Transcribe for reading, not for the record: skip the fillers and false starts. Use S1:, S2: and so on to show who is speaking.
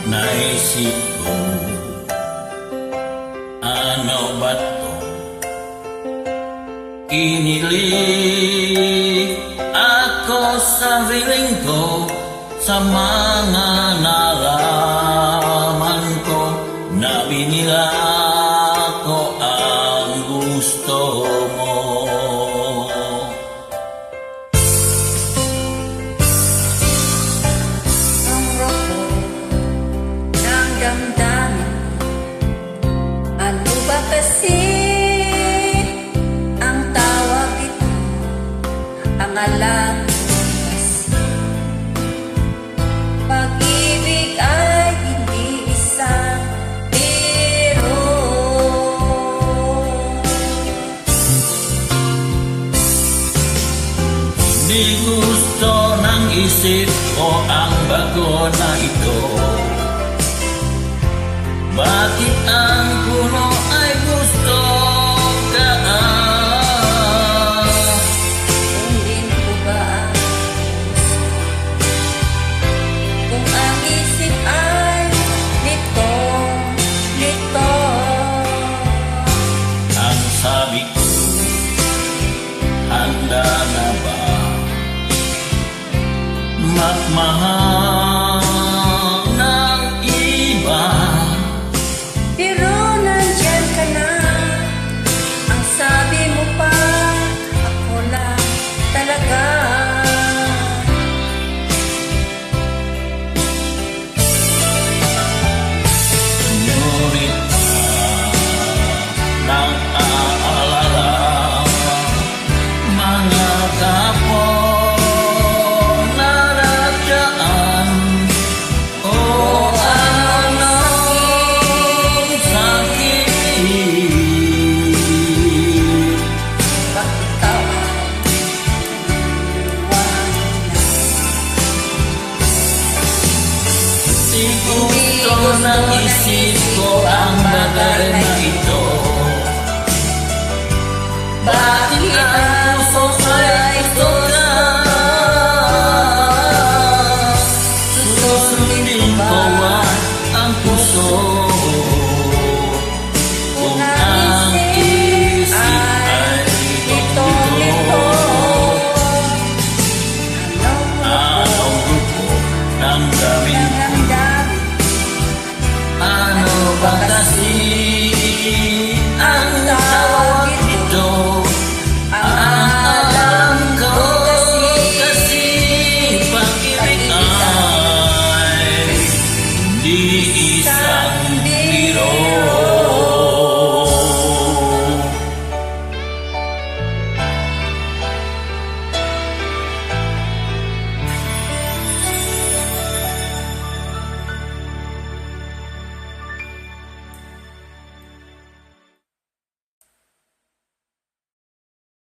S1: naisip ko, ano ba to? Kinilig ako sa feeling ko, sa mga nalaman ko, na binila ko ang gusto mo.
S2: Ang roko ng damdamin, ano ba kasi ang tawag ito? Ang alam kasi, pag-ibig ay hindi isang biro.
S1: Di gusto ng isip ko ang bago na ito. Bakit ang puno ay gusto ka?
S2: Sundin ko ba ang puso? Kung ang isip ay lito, lito.
S1: Ang sabi ko, handa na ba magmahal ng iba?
S2: Pero nandyan ka na, ang sabi mo pa, ako lang talaga.
S1: Ngunit nang aalala mga kapwa naradaan, o anong sakit.
S2: Bakit ikaw ay iwan na?
S1: Di gusto ng isip ko ang bagay